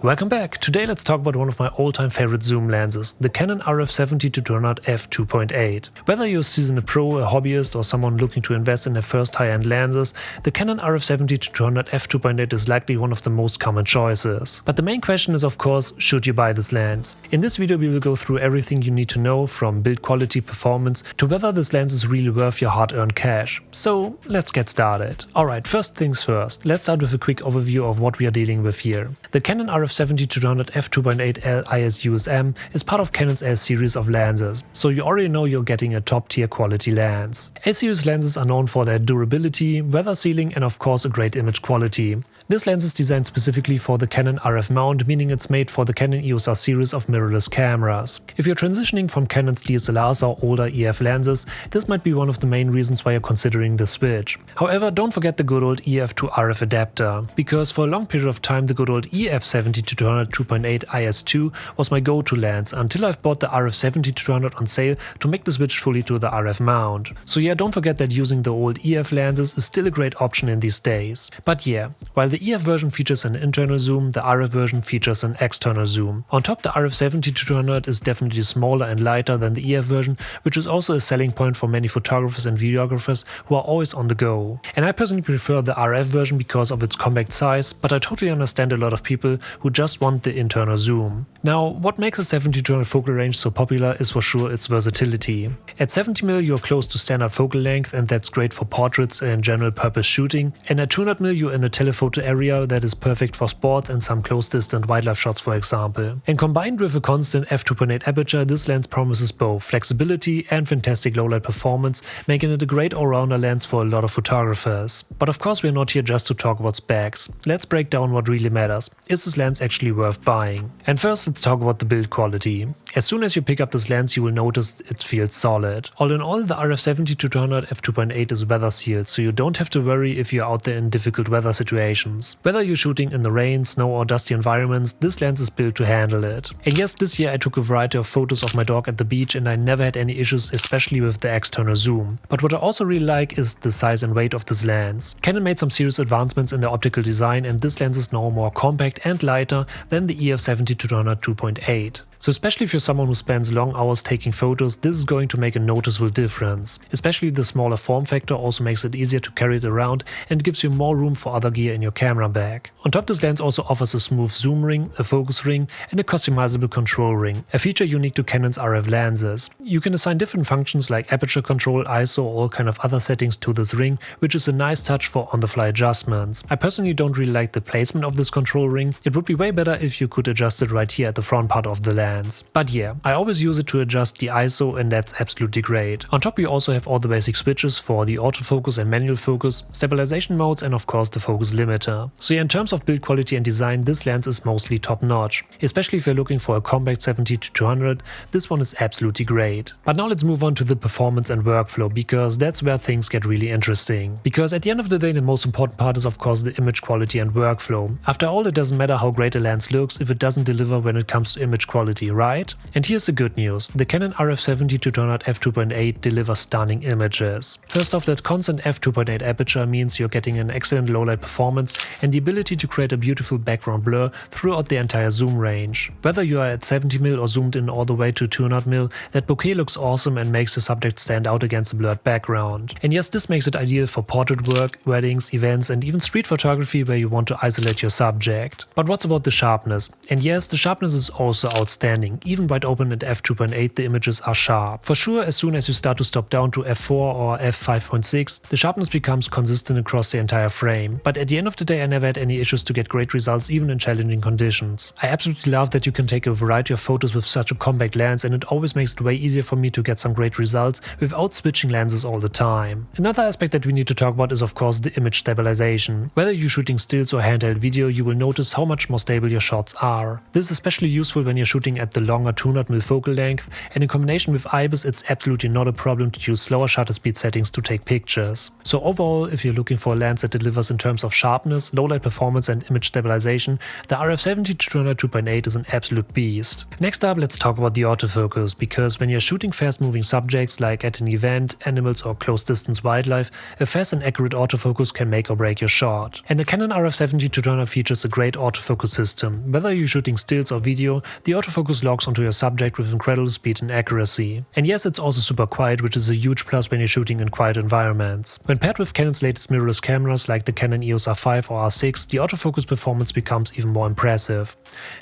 Welcome back! Today let's talk about one of my all-time favorite zoom lenses, the Canon RF 70-200 f2.8. Whether you're a seasoned pro, a hobbyist or someone looking to invest in their first high-end lenses, the Canon RF 70-200 f2.8 is likely one of the most common choices. But the main question is of course, should you buy this lens? In this video we will go through everything you need to know, from build quality, performance, to whether this lens is really worth your hard-earned cash. So let's get started. Alright, first things first, let's start with a quick overview of what we are dealing with here. The Canon RF 70-200 f2.8 L IS USM is part of Canon's L series of lenses, so you already know you're getting a top-tier quality lens. L series lenses are known for their durability, weather sealing and of course a great image quality. This lens is designed specifically for the Canon RF mount, meaning it's made for the Canon EOS R series of mirrorless cameras. If you're transitioning from Canon's DSLRs or older EF lenses, this might be one of the main reasons why you're considering the switch. However, don't forget the good old EF to RF adapter, because for a long period of time the good old EF 70-200 2.8 IS2 was my go-to lens until I've bought the RF 70-200 on sale to make the switch fully to the RF mount. So yeah, don't forget that using the old EF lenses is still a great option in these days. But yeah, while the EF version features an internal zoom, the RF version features an external zoom. On top, the RF 70-200 is definitely smaller and lighter than the EF version, which is also a selling point for many photographers and videographers who are always on the go. And I personally prefer the RF version because of its compact size, but I totally understand a lot of people who just want the internal zoom. Now, what makes a 70-200 focal range so popular is for sure its versatility. At 70mm you're close to standard focal length, and that's great for portraits and general purpose shooting, and at 200mm you're in a telephoto area that is perfect for sports and some close distant wildlife shots, for example. And combined with a constant f2.8 aperture, this lens promises both flexibility and fantastic low-light performance, making it a great all-rounder lens for a lot of photographers. But of course we're not here just to talk about specs. Let's break down what really matters. Is this lens actually worth buying? And first let's talk about the build quality. As soon as you pick up this lens you will notice it feels solid. All in all, the RF 70-200 f2.8 is weather sealed, so you don't have to worry if you're out there in difficult weather situations. Whether you're shooting in the rain, snow or dusty environments, this lens is built to handle it. And yes, this year I took a variety of photos of my dog at the beach and I never had any issues, especially with the external zoom. But what I also really like is the size and weight of this lens. Canon made some serious advancements in their optical design, and this lens is now more compact and lighter than the EF 70-200 2.8. So especially if you're someone who spends long hours taking photos, this is going to make a noticeable difference. Especially the smaller form factor also makes it easier to carry it around and gives you more room for other gear in your camera bag. On top, this lens also offers a smooth zoom ring, a focus ring and a customizable control ring, a feature unique to Canon's RF lenses. You can assign different functions like aperture control, ISO or all kind of other settings to this ring, which is a nice touch for on-the-fly adjustments. I personally don't really like the placement of this control ring. It would be way better if you could adjust it right here at the front part of the lens. But yeah, I always use it to adjust the ISO and that's absolutely great. On top we also have all the basic switches for the autofocus and manual focus, stabilization modes and of course the focus limiter. So yeah, in terms of build quality and design, this lens is mostly top notch. Especially if you're looking for a compact 70-200, this one is absolutely great. But now let's move on to the performance and workflow, because that's where things get really interesting. Because at the end of the day the most important part is of course the image quality and workflow. After all, it doesn't matter how great a lens looks if it doesn't deliver when it comes to image quality, right? And here's the good news. The Canon RF 70-200 f2.8 delivers stunning images. First off, that constant f2.8 aperture means you're getting an excellent low-light performance and the ability to create a beautiful background blur throughout the entire zoom range. Whether you are at 70mm or zoomed in all the way to 200mm, that bokeh looks awesome and makes the subject stand out against a blurred background. And yes, this makes it ideal for portrait work, weddings, events and even street photography where you want to isolate your subject. But what's about the sharpness? And yes, the sharpness is also outstanding. Even wide open at f2.8 the images are sharp. For sure, as soon as you start to stop down to f4 or f5.6, the sharpness becomes consistent across the entire frame. But at the end of the day I never had any issues to get great results even in challenging conditions. I absolutely love that you can take a variety of photos with such a compact lens, and it always makes it way easier for me to get some great results without switching lenses all the time. Another aspect that we need to talk about is of course the image stabilization. Whether you're shooting stills or handheld video, you will notice how much more stable your shots are. This is especially useful when you're shooting shooting at the longer 200mm focal length, and in combination with IBIS it's absolutely not a problem to use slower shutter speed settings to take pictures. So overall, if you're looking for a lens that delivers in terms of sharpness, low light performance and image stabilization, the RF70-200 2.8 is an absolute beast. Next up, let's talk about the autofocus, because when you're shooting fast moving subjects like at an event, animals or close distance wildlife, a fast and accurate autofocus can make or break your shot. And the Canon RF70-200 features a great autofocus system. Whether you're shooting stills or video, the autofocus locks onto your subject with incredible speed and accuracy. And yes, it's also super quiet, which is a huge plus when you're shooting in quiet environments. When paired with Canon's latest mirrorless cameras like the Canon EOS R5 or R6, the autofocus performance becomes even more impressive.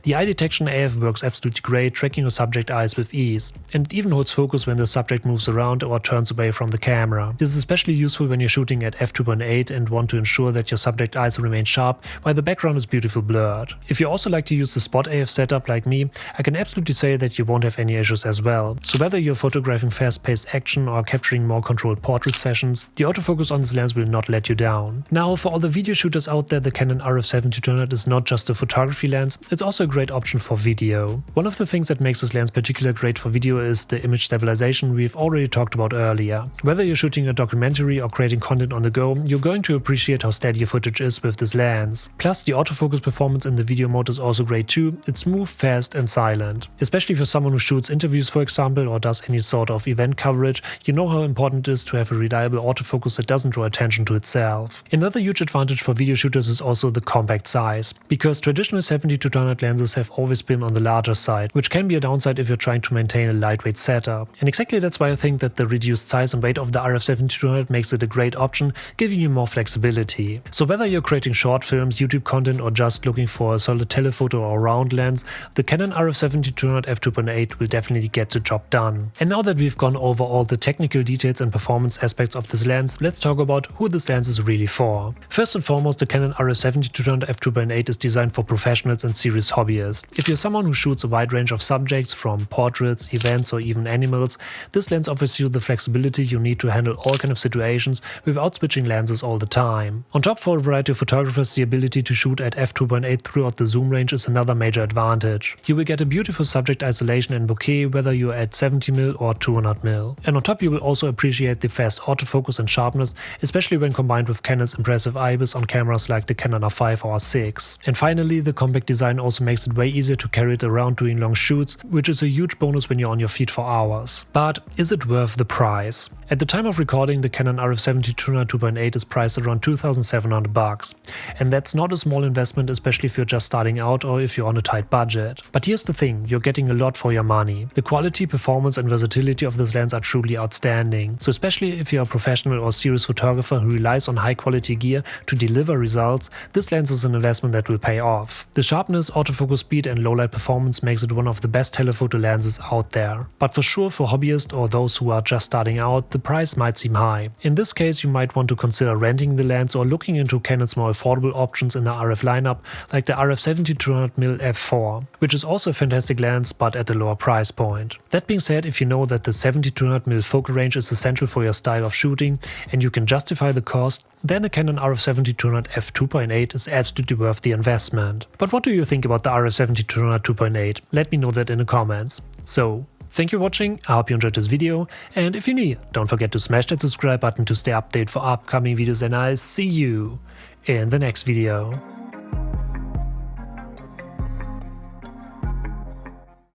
The eye detection AF works absolutely great, tracking your subject eyes with ease. And it even holds focus when the subject moves around or turns away from the camera. This is especially useful when you're shooting at f2.8 and want to ensure that your subject eyes remain sharp while the background is beautifully blurred. If you also like to use the spot AF setup like me, I can absolutely say that you won't have any issues as well. So whether you're photographing fast-paced action or capturing more controlled portrait sessions, the autofocus on this lens will not let you down. Now, for all the video shooters out there, the Canon RF70-200 is not just a photography lens, it's also a great option for video. One of the things that makes this lens particularly great for video is the image stabilization we've already talked about earlier. Whether you're shooting a documentary or creating content on the go, you're going to appreciate how steady your footage is with this lens. Plus, the autofocus performance in the video mode is also great too. It's smooth, fast and silent. Especially for someone who shoots interviews, for example, or does any sort of event coverage, you know how important it is to have a reliable autofocus that doesn't draw attention to itself. Another huge advantage for video shooters is also the compact size, because traditional 70-200 lenses have always been on the larger side, which can be a downside if you're trying to maintain a lightweight setup. And exactly that's why I think that the reduced size and weight of the RF70-200 makes it a great option, giving you more flexibility. So whether you're creating short films, YouTube content or just looking for a solid telephoto or round lens, the Canon RF70-200 f2.8 will definitely get the job done. And now that we've gone over all the technical details and performance aspects of this lens, let's talk about who this lens is really for. First and foremost, the Canon RF70-200 f2.8 is designed for professionals and serious hobbyists. If you're someone who shoots a wide range of subjects from portraits, events or even animals, this lens offers you the flexibility you need to handle all kinds of situations without switching lenses all the time. On top, for a variety of photographers, the ability to shoot at f2.8 throughout the zoom range is another major advantage. You will get a beautiful subject isolation and bokeh whether you're at 70mm or 200mm. And on top, you will also appreciate the fast autofocus and sharpness, especially when combined with Canon's impressive IBIS on cameras like the Canon R5 or R6. And finally, the compact design also makes it way easier to carry it around during long shoots, which is a huge bonus when you're on your feet for hours. But is it worth the price? At the time of recording, the Canon RF70-200 2.8 is priced around $2,700. And that's not a small investment, especially if you're just starting out or if you're on a tight budget. But here's the thing, you're getting a lot for your money. The quality, performance and versatility of this lens are truly outstanding. So especially if you're a professional or serious photographer who relies on high quality gear to deliver results, this lens is an investment that will pay off. The sharpness, autofocus speed and low light performance makes it one of the best telephoto lenses out there. But for sure, for hobbyists or those who are just starting out, the price might seem high. In this case, you might want to consider renting the lens or looking into Canon's more affordable options in the RF lineup, like the RF70-200mm f4, which is also a fantastic lens but at a lower price point. That being said, if you know that the 70-200mm focal range is essential for your style of shooting and you can justify the cost, then the Canon RF70-200 f2.8 is absolutely worth the investment. But what do you think about the RF70-200 2.8? Let me know that in the comments. So, thank you for watching, I hope you enjoyed this video, and if you're new, don't forget to smash that subscribe button to stay updated for upcoming videos, and I'll see you in the next video.